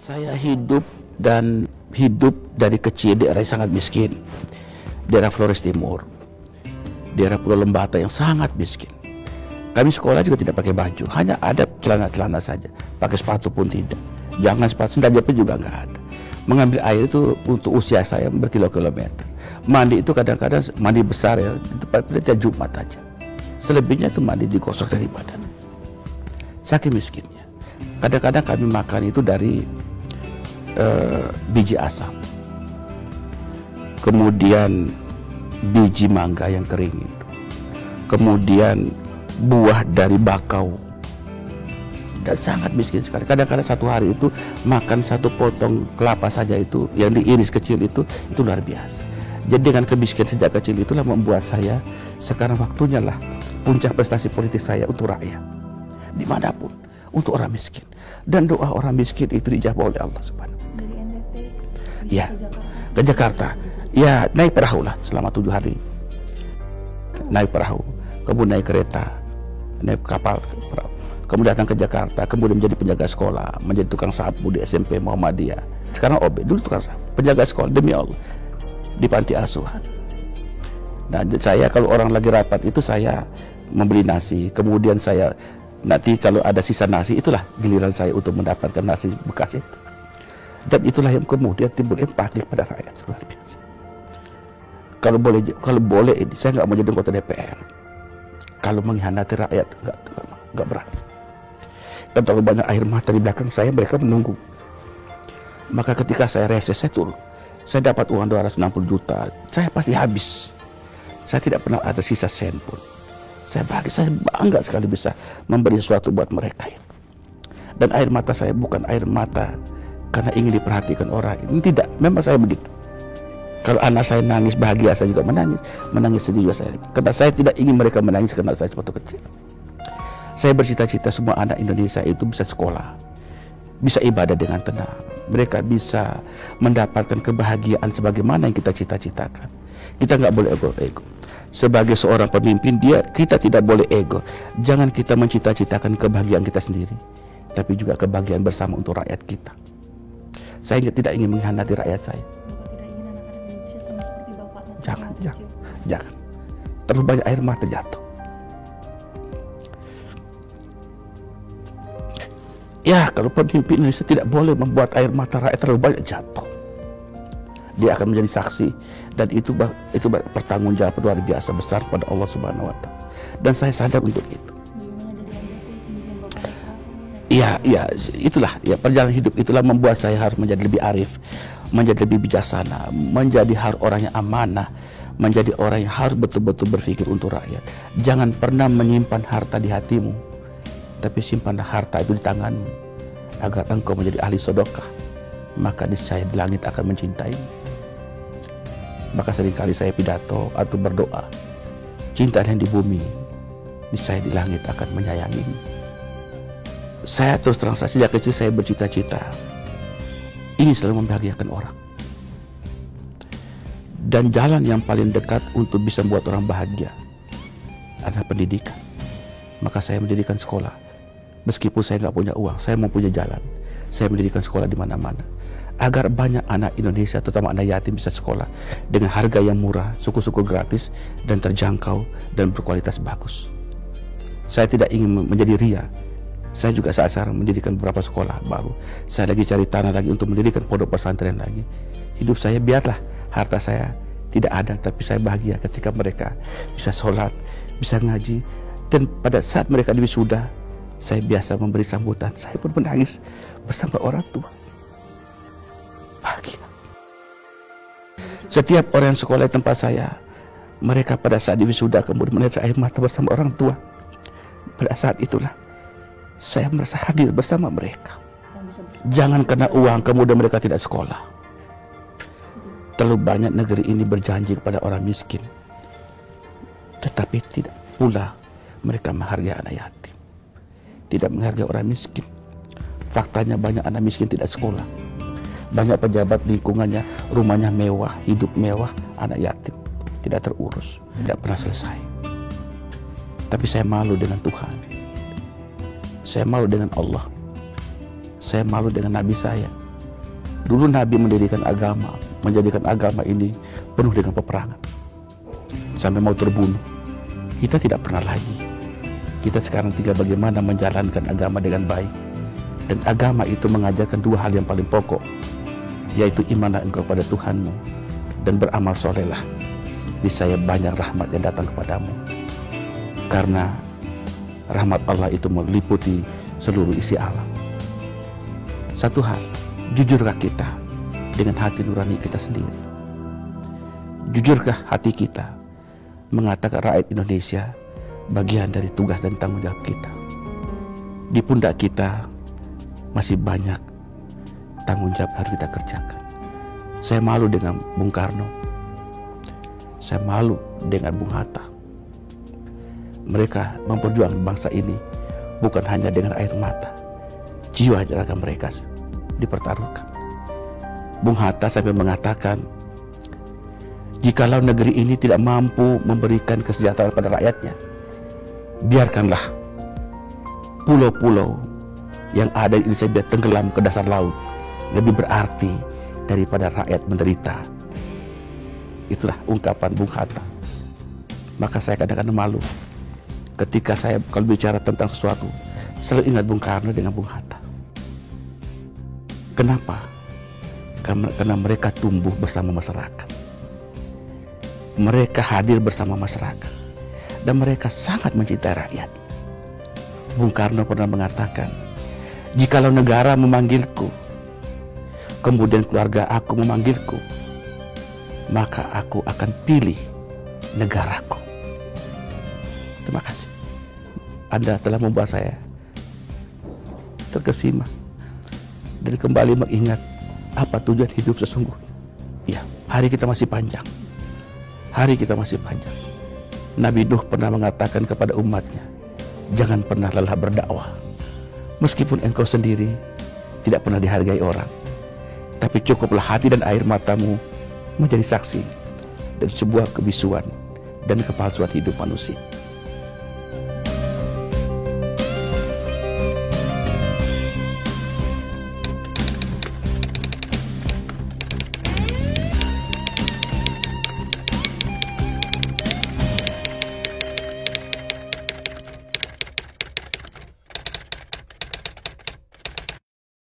Saya hidup dari kecil di daerah yang sangat miskin, daerah Flores Timur, daerah Pulau Lembata yang sangat miskin. Kami sekolah juga tidak pakai baju, hanya ada celana-celana saja, pakai sepatu pun tidak. Jangan sepatu, sendal jepit juga nggak ada. Mengambil air itu untuk usia saya berkilo-kilometer. Mandi itu kadang-kadang mandi besar ya, itu pada Jumat aja. Selebihnya itu mandi digosok dari badan. Saking miskinnya. Kadang-kadang kami makan itu dari biji asam, kemudian biji mangga yang kering itu, kemudian buah dari bakau, dan sangat miskin sekali. Kadang-kadang satu hari itu makan satu potong kelapa saja itu yang diiris kecil itu luar biasa. Jadi dengan kemiskinan sejak kecil itulah membuat saya sekarang waktunya lah puncak prestasi politik saya untuk rakyat dimanapun, untuk orang miskin, dan doa orang miskin itu dijawab oleh Allah Subhanahu. Ya, ke Jakarta. Ya, naik perahu lah selama 7 hari. Naik perahu, kemudian naik kereta, naik kapal, perahu. Kemudian datang ke Jakarta, kemudian menjadi penjaga sekolah, menjadi tukang sapu di SMP Muhammadiyah. Sekarang OB, dulu tukang sapu, penjaga sekolah demi Allah di panti asuhan. Nah, saya kalau orang lagi rapat itu saya membeli nasi, kemudian saya nanti kalau ada sisa nasi itulah giliran saya untuk mendapatkan nasi bekas itu. Dan itulah yang kemudian timbul empati pada rakyat luar biasa. Kalau boleh ini saya nggak mau jadi anggota DPR. Kalau mengkhianati rakyat nggak berani. Dan terlalu banyak air mata di belakang saya, mereka menunggu. Maka ketika saya reses, saya turun. Saya dapat uang 260 juta, saya pasti habis. Saya tidak pernah ada sisa sen pun. Saya bangga sekali bisa memberi sesuatu buat mereka. Dan air mata saya bukan air mata karena ingin diperhatikan orang. Ini tidak, memang saya begitu. Kalau anak saya nangis bahagia, saya juga menangis sedih juga saya. Karena saya tidak ingin mereka menangis karena saya waktu kecil. Saya bercita-cita semua anak Indonesia itu bisa sekolah, bisa ibadah dengan tenang. Mereka bisa mendapatkan kebahagiaan sebagaimana yang kita cita-citakan. Kita nggak boleh ego. Sebagai seorang pemimpin kita tidak boleh ego. Jangan kita mencita-citakan kebahagiaan kita sendiri, tapi juga kebahagiaan bersama untuk rakyat kita. Saya tidak ingin mengkhianati rakyat saya. Jangan. Terlalu banyak air mata jatuh. Ya, kalau pemimpin Indonesia tidak boleh membuat air mata rakyat terlalu banyak jatuh. Dia akan menjadi saksi, dan itu pertanggungjawaban luar biasa besar pada Allah Subhanahu wa Ta'ala. Dan saya sadar untuk itu. Ya, itulah ya, perjalanan hidup itulah membuat saya harus menjadi lebih arif, menjadi lebih bijaksana, menjadi orang yang amanah, menjadi orang yang harus betul-betul berpikir untuk rakyat. Jangan pernah menyimpan harta di hatimu, tapi simpanlah harta itu di tanganmu, agar engkau menjadi ahli sedekah, maka niscaya di langit akan mencintaimu. Maka seringkali saya pidato atau berdoa, cinta yang di bumi, niscaya di langit akan menyayangimu. Saya terus terang saja, sejak kecil saya bercita-cita ingin selalu membahagiakan orang. Dan jalan yang paling dekat untuk bisa membuat orang bahagia adalah pendidikan. Maka saya mendirikan sekolah. Meskipun saya nggak punya uang, saya mau punya jalan. Saya mendirikan sekolah di mana-mana, agar banyak anak Indonesia, terutama anak yatim, bisa sekolah dengan harga yang murah, suku-suku gratis, dan terjangkau, dan berkualitas bagus. Saya tidak ingin menjadi ria. Saya juga saat sekarang mendirikan beberapa sekolah baru. Saya lagi cari tanah lagi untuk mendirikan pondok pesantren lagi. Hidup saya biarlah harta saya tidak ada, tapi saya bahagia ketika mereka bisa sholat, bisa ngaji. Dan pada saat mereka wisuda, saya biasa memberi sambutan. Saya pun menangis bersama orang tua. Bahagia. Setiap orang yang sekolah di tempat saya, mereka pada saat wisuda kemudian menetes air mata bersama orang tua. Pada saat itulah saya merasa hadir bersama mereka. Jangan karena uang kemudian mereka tidak sekolah. Terlalu banyak negeri ini berjanji kepada orang miskin, tetapi tidak pula mereka menghargai anak yatim, tidak menghargai orang miskin. Faktanya banyak anak miskin tidak sekolah. Banyak pejabat lingkungannya rumahnya mewah, hidup mewah, anak yatim tidak terurus, tidak pernah selesai. Tapi saya malu dengan Tuhan. Saya malu dengan Allah. Saya malu dengan Nabi saya. Dulu Nabi mendirikan agama, menjadikan agama ini penuh dengan peperangan, sampai mau terbunuh. Kita tidak pernah lagi. Kita sekarang tinggal bagaimana menjalankan agama dengan baik. Dan agama itu mengajarkan dua hal yang paling pokok, yaitu imanlah engkau pada Tuhanmu dan beramal solehlah, niscaya banyak rahmat yang datang kepadamu. Karena rahmat Allah itu meliputi seluruh isi alam. Satu hal, jujurkah kita dengan hati nurani kita sendiri? Jujurkah hati kita mengatakan rakyat Indonesia bagian dari tugas dan tanggung jawab kita? Di pundak kita masih banyak tanggung jawab harus kita kerjakan. Saya malu dengan Bung Karno, saya malu dengan Bung Hatta. Mereka memperjuangkan bangsa ini bukan hanya dengan air mata, jiwa raga mereka dipertaruhkan. Bung Hatta sampai mengatakan, jikalau negeri ini tidak mampu memberikan kesejahteraan pada rakyatnya, biarkanlah pulau-pulau yang ada di Indonesia biar tenggelam ke dasar laut, lebih berarti daripada rakyat menderita. Itulah ungkapan Bung Hatta. Maka saya kadang-kadang malu ketika saya kalau bicara tentang sesuatu selalu ingat Bung Karno dengan Bung Hatta. Kenapa? Karena mereka tumbuh bersama masyarakat, mereka hadir bersama masyarakat, dan mereka sangat mencintai rakyat. Bung Karno pernah mengatakan, jikalau negara memanggilku, kemudian keluarga aku memanggilku, maka aku akan pilih negaraku. Terima kasih. Anda telah membuat saya terkesima dan kembali mengingat apa tujuan hidup sesungguhnya. Ya, hari kita masih panjang. Hari kita masih panjang. Nabi Nuh pernah mengatakan kepada umatnya, jangan pernah lelah berdakwah. Meskipun engkau sendiri tidak pernah dihargai orang, tapi cukuplah hati dan air matamu menjadi saksi dari sebuah kebisuan dan kepalsuan hidup manusia.